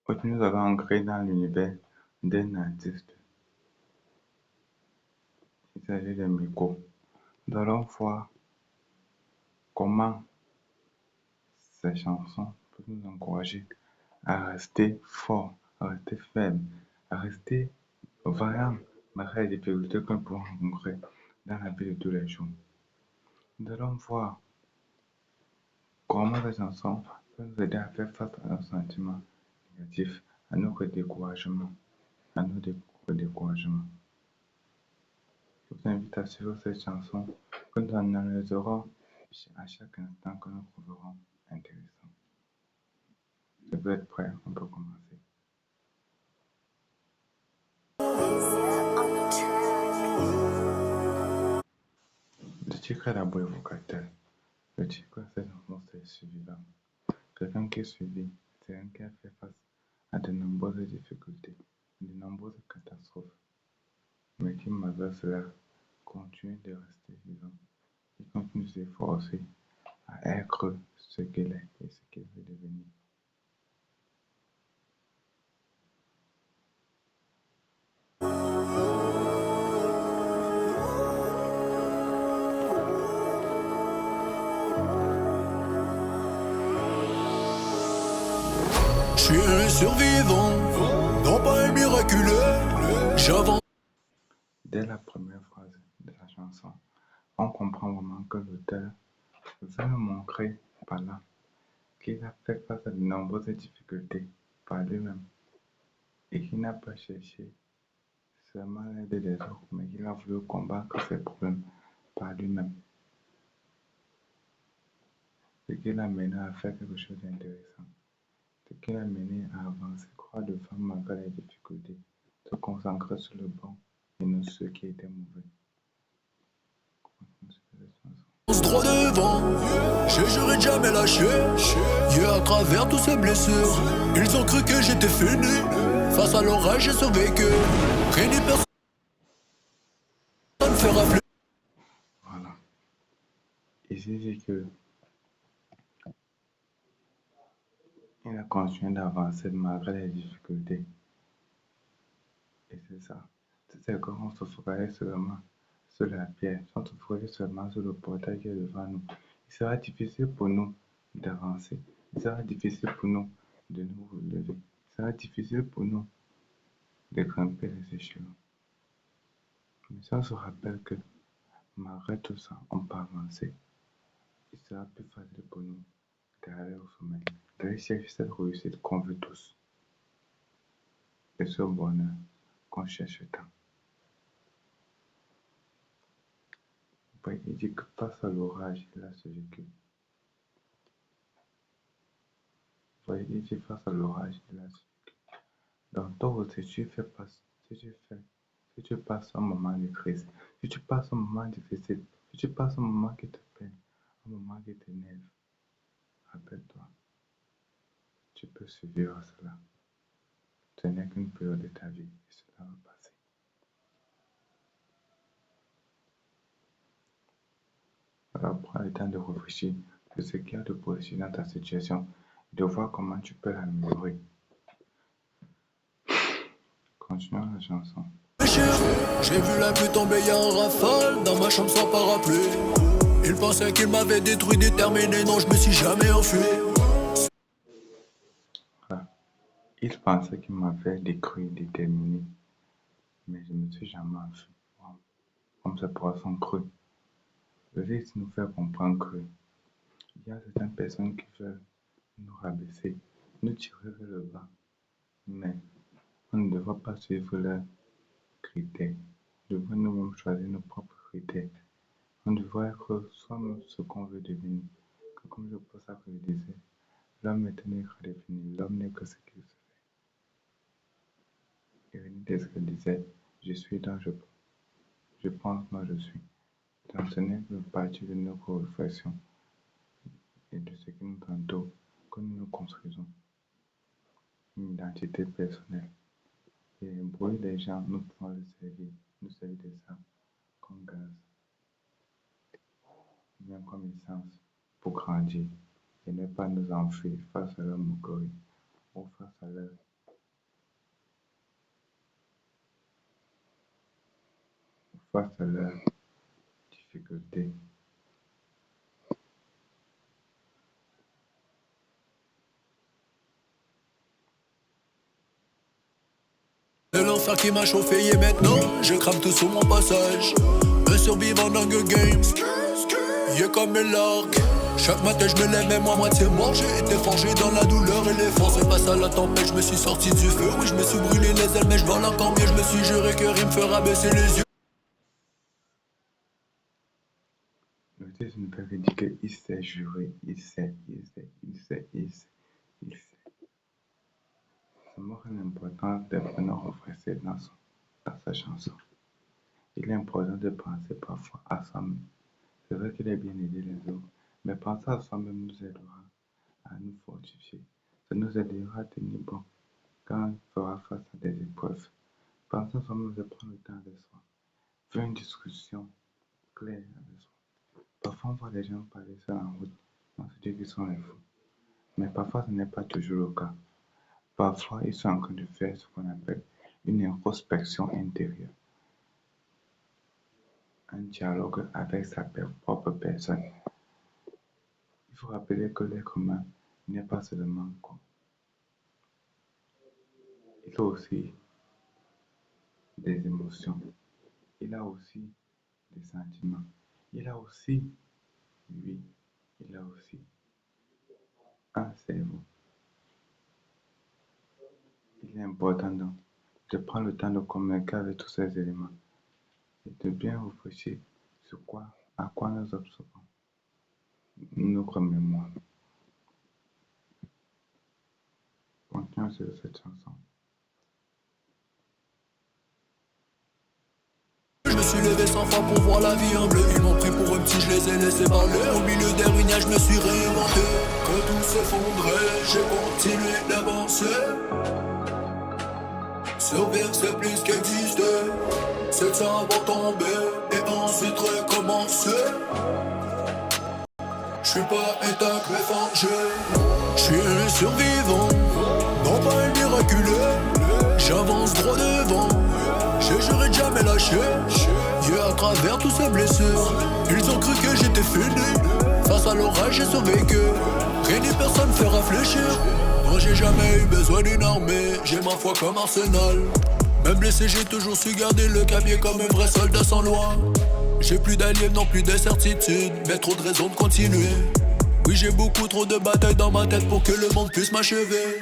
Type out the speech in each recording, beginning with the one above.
Aujourd'hui, nous allons entrer dans l'univers d'un artiste. Il s'agit de Miko. Nous allons voir comment ces chansons peuvent nous encourager à rester fort, à rester ferme, à rester vaillant malgré les difficultés que nous pouvons rencontrer dans la vie de tous les jours. Nous allons voir comment ces chansons peuvent nous aider à faire face à nos sentiments négatifs, à nos découragements, à nos découragements. Je vous invite à suivre cette chanson que nous analyserons à chaque instant que nous trouverons intéressant. Je peux être prêt, on peut commencer. Le titre est d'abord évocateur. Le titre de cette chanson, c'est suivant. Quelqu'un qui est suivi, c'est un qui a fait face à de nombreuses difficultés, de nombreuses catastrophes, mais qui malgré cela continue de rester vivant. Il continue de s'efforcer à être ce qu'il est et ce qu'il veut devenir. Je suis un survivant, non pas un miraculeux. J'avance. Dès la première phrase de la chanson, on comprend vraiment que l'auteur veut montrer par là qu'il a fait face à de nombreuses difficultés par lui-même et qu'il n'a pas cherché seulement l'aide des autres, mais qu'il a voulu combattre ses problèmes par lui-même. Ce qui l'a mené à faire quelque chose d'intéressant, ce qui l'a mené à avancer, croire de femme malgré les difficultés, se concentrer sur le bon et non sur ce qui était mauvais. Droit devant, je juré de jamais lâcher. À travers toutes ces blessures, ils ont cru que j'étais fini. Face à l'orage, j'ai survécu. Rien ni personne ne fait rappeler. Voilà. Ici, c'est que il a continué d'avancer malgré les difficultés. Et c'est ça. C'est quand on se focalise seulement sur la pierre, si on se focalise seulement sur le portail qui est devant nous, il sera difficile pour nous d'avancer. Il sera difficile pour nous de nous relever. Il sera difficile pour nous de grimper les échelons. Mais si on se rappelle que malgré tout ça, on peut avancer, il sera plus facile pour nous d'arriver au sommet, d'aller chercher cette réussite qu'on veut tous, et ce bonheur qu'on cherche tant. Oui, il dit que face à l'orage, il a survécu. Oui, il dit face à l'orage, il a survécu. Donc, toi aussi, si tu passes un moment de crise, si tu passes un moment difficile, si tu passes un moment qui te peine, un moment qui t'énerve, rappelle-toi, tu peux survivre à cela. Ce n'est qu'une période de ta vie et cela va passer. Alors, prends le temps de réfléchir sur ce qu'il y a de positif dans ta situation et de voir comment tu peux l'améliorer. Continuons la chanson. J'ai vu la pluie tomber en rafale dans ma chambre sans parapluie. Ils pensaient qu'ils m'avaient détruit, déterminé. Non, je me suis jamais enfui. Voilà. Il pensait qu'il m'avait détruit, déterminé, mais je ne me suis jamais enfui. Wow. Comme ces poissons creux. Le risque nous fait comprendre qu'il y a certaines personnes qui veulent nous rabaisser, nous tirer vers le bas, mais on ne devra pas suivre leurs critères. Nous devons nous-mêmes choisir nos propres critères. On devrait être soi-même ce qu'on veut devenir. Comme je pense ça que je disais, l'homme est un être défini, l'homme n'est que ce qu'il se fait. Et René Descartes disait, je suis donc je pense, moi je suis. Donc ce n'est que partir de nos réflexions et de ce qui nous entoure que nous nous construisons une identité personnelle. Et le bruit des gens, nous pouvons nous servir de ça comme gaz, bien comme essence pour grandir et ne pas nous enfuir face à leur moquerie ou face à leur face à leurs difficultés. C'est l'enfer qui m'a chauffé et maintenant je crame tout sur mon passage. Un survivant dans Hunger Games, yeah comme un largue. Chaque matin je me lève même à moitié mort. J'ai été forgé dans la douleur et l'effort. C'est face à la tempête, je me suis sorti du feu. Oui je me suis brûlé les ailes mais je vole encore mieux. Je me suis juré que rien me fera baisser les yeux. L'autisme ne peut que dire qu'il sait jurer, il sait. Ça montre l'importance des pronoms reflexés dans sa chanson. Il est important de penser parfois à soi-même. C'est vrai qu'il est bien aider les autres, mais penser à soi-même nous aidera à nous fortifier. Ça nous aidera à tenir bon quand on fera face à des épreuves. Penser à soi-même, c'est prendre le temps avec soi. Faire une discussion claire avec soi. Parfois, on voit les gens parler sur la route, on se dit qu'ils sont les fous. Mais parfois, ce n'est pas toujours le cas. Parfois, ils sont en train de faire ce qu'on appelle une introspection intérieure, un dialogue avec sa propre personne. Il faut rappeler que l'être humain n'est pas seulement con. Il a aussi des émotions, il a aussi des sentiments, il a aussi, oui, il a aussi un cerveau. Il est important donc de prendre le temps de communiquer avec tous ces éléments et de bien réfléchir sur à quoi nous observons notre mémoire. Continuons sur cette chanson. Je me suis levé 100 fois pour voir la vie en bleu. Ils m'ont pris pour un petit, je les ai laissés parler. Au milieu des ruines, je me suis réinventé. Quand tout s'effondrait, j'ai continué d'avancer. Survivre c'est plus qu'exister. C'est ça avant tomber et ensuite recommencer. J'suis pas intact mais forgé. J'suis un survivant, non pas un miraculeux. J'avance droit devant, je jurais de jamais lâcher. Yeah, à travers toutes ces blessures, ils ont cru que j'étais fini. Face à l'orage j'ai survécu, rien ni personne me fait réfléchir. Moi j'ai jamais eu besoin d'une armée, j'ai ma foi comme arsenal. Même blessé j'ai toujours su garder le cabier comme un vrai soldat sans loi. J'ai plus d'alliés, non plus d'incertitude, mais trop de raisons de continuer. Oui j'ai beaucoup trop de batailles dans ma tête pour que le monde puisse m'achever.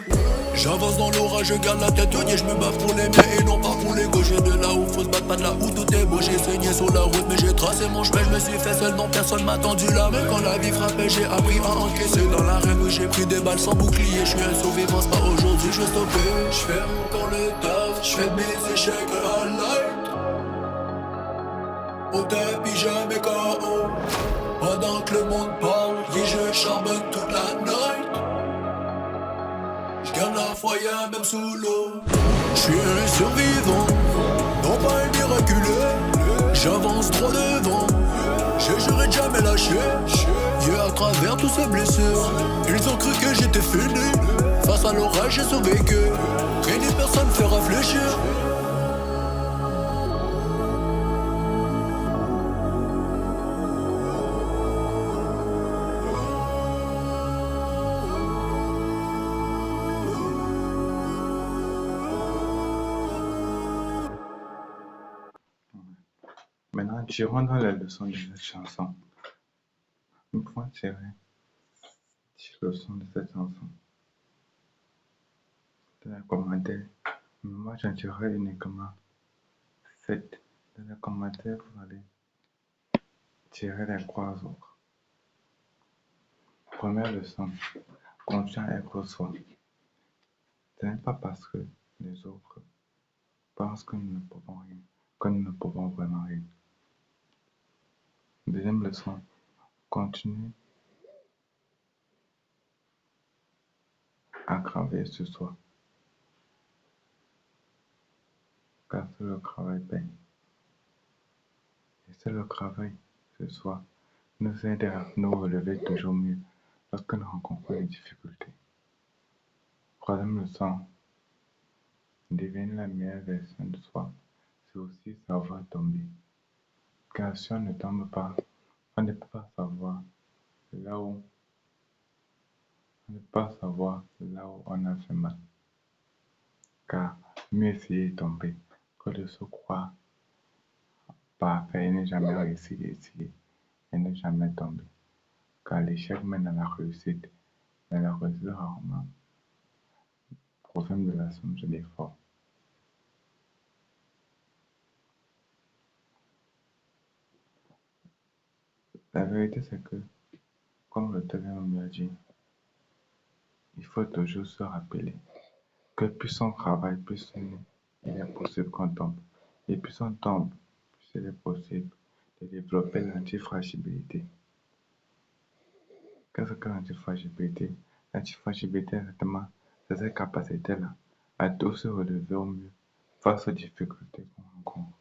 J'avance dans l'orage, je garde la tête haute et je me bats pour les miens et non pas pour les gauches. Je viens de là où faut se battre, pas de là où tout est beau. J'ai saigné sur la route mais j'ai tracé mon chemin. Je me suis fait seul, non personne m'a tendu la main. Quand la vie frappait j'ai appris à encaisser. Dans l'arène où j'ai pris des balles sans bouclier. Je suis un survivant, c'est pas aujourd'hui, je vais stopper. Je fais encore le taf, je fais mes échecs à light. Au tapis jamais KO. Pendant que le monde parle, oui je charbonne toute la night. J'garde la foi même sous l'eau. J'suis un survivant, non pas un miraculeux. J'avance droit devant, je jurais de jamais lâcher. Yeah, à travers toutes ces blessures, ils ont cru que j'étais fini. Face à l'orage j'ai survécu, rien ni personne me fait réfléchir. Maintenant, tirons dans les leçons de cette chanson. Nous pouvons tirer 10 leçons de cette chanson. Dans les commentaires, moi j'en tirerai uniquement 7. Dans les commentaires, vous allez tirer les 3 autres. Première leçon, confiance être soi. Ce n'est pas parce que les autres pensent que nous ne pouvons rien, que nous ne pouvons vraiment rien. Deuxième leçon, continue à travailler sur soi, car c'est le travail paye. Et c'est le travail sur soi nous aide à nous relever toujours mieux lorsque nous rencontrons des difficultés. Troisième leçon, devenir la meilleure version de soi, c'est aussi savoir tomber. car si on ne tombe pas, on ne peut pas savoir là où, on ne peut pas savoir là où on a fait mal. Car mieux essayer de tomber que de se croire parfait et ne jamais réussir d'essayer et ne jamais tomber. Car l'échec mène à la réussite, mais la réussite rarement provient de la somme de l'effort. La vérité, c'est que, comme le terrain me l'a dit, il faut toujours se rappeler que plus on travaille, plus il est possible qu'on tombe. Et plus on tombe, plus il est possible de développer l'antifragilité. Qu'est-ce que l'antifragilité? L'antifragilité, exactement, c'est cette capacité-là à tout se relever au mieux face aux difficultés qu'on rencontre.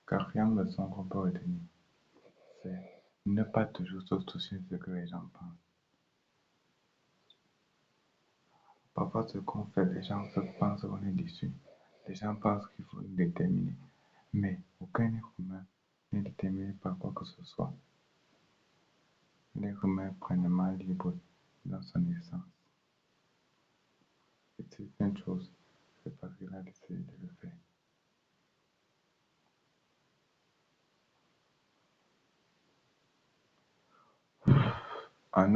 Quatrième leçon qu'on peut retenir, c'est ne pas toujours se soucier de ce que les gens pensent. Parfois, ce qu'on fait, les gens pensent qu'on est déçu. Les gens pensent qu'il faut nous déterminer. Mais aucun être humain n'est déterminé par quoi que ce soit. L'être humain est pleinement libre dans son essence. Et c'est une chose, c'est parce qu'il a décidé de le faire. En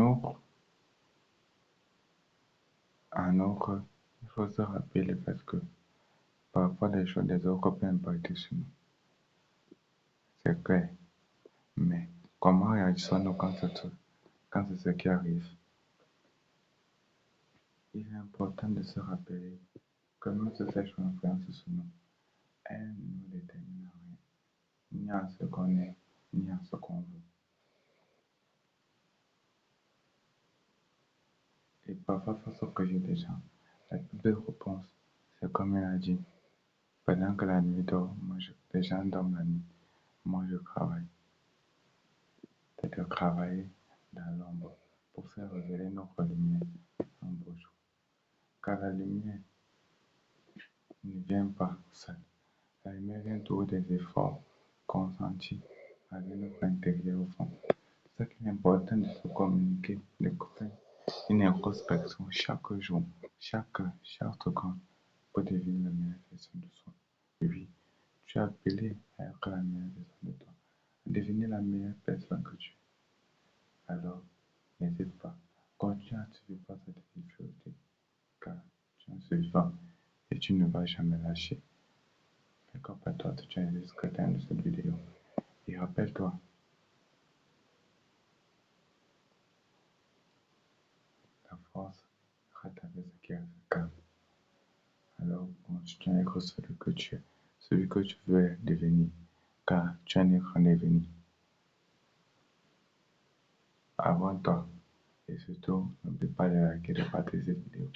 outre, il faut se rappeler le fait que parfois les choses des autres peuvent impacter sur nous. C'est clair. Mais comment réagissons-nous quand c'est ce qui arrive? Il est important de se rappeler que même si ces choses influencent sur nous, elles ne nous déterminent rien, ni en ce qu'on est, ni en ce qu'on veut. Et parfois, face au projet des gens, la plus belle réponse, c'est comme il a dit, pendant que la nuit dort, les gens dorment la nuit, moi je travaille. C'est de travailler dans l'ombre pour faire révéler notre lumière un beau jour. Car la lumière ne vient pas seule. La lumière vient toujours des efforts consentis avec notre intérieur au fond. C'est ça qu'il est important de se communiquer, de faire une introspection chaque jour, chaque seconde pour devenir la meilleure version de soi. Oui, tu es appelé à être la meilleure version de toi, à devenir la meilleure personne que tu es. Alors, n'hésite pas, continue à suivre face à tes difficultés, car tu es un survivant et tu ne vas jamais lâcher. Mais comme à toi, tu as aimé ce que tu as de cette vidéo. Et rappelle-toi, la force reste avec ce qui reste calme. Alors, continue à être celui que tu es, celui que tu veux devenir, car tu es un être en devenir. Avant toi, et surtout, n'oublie pas de liker et de partager cette vidéo.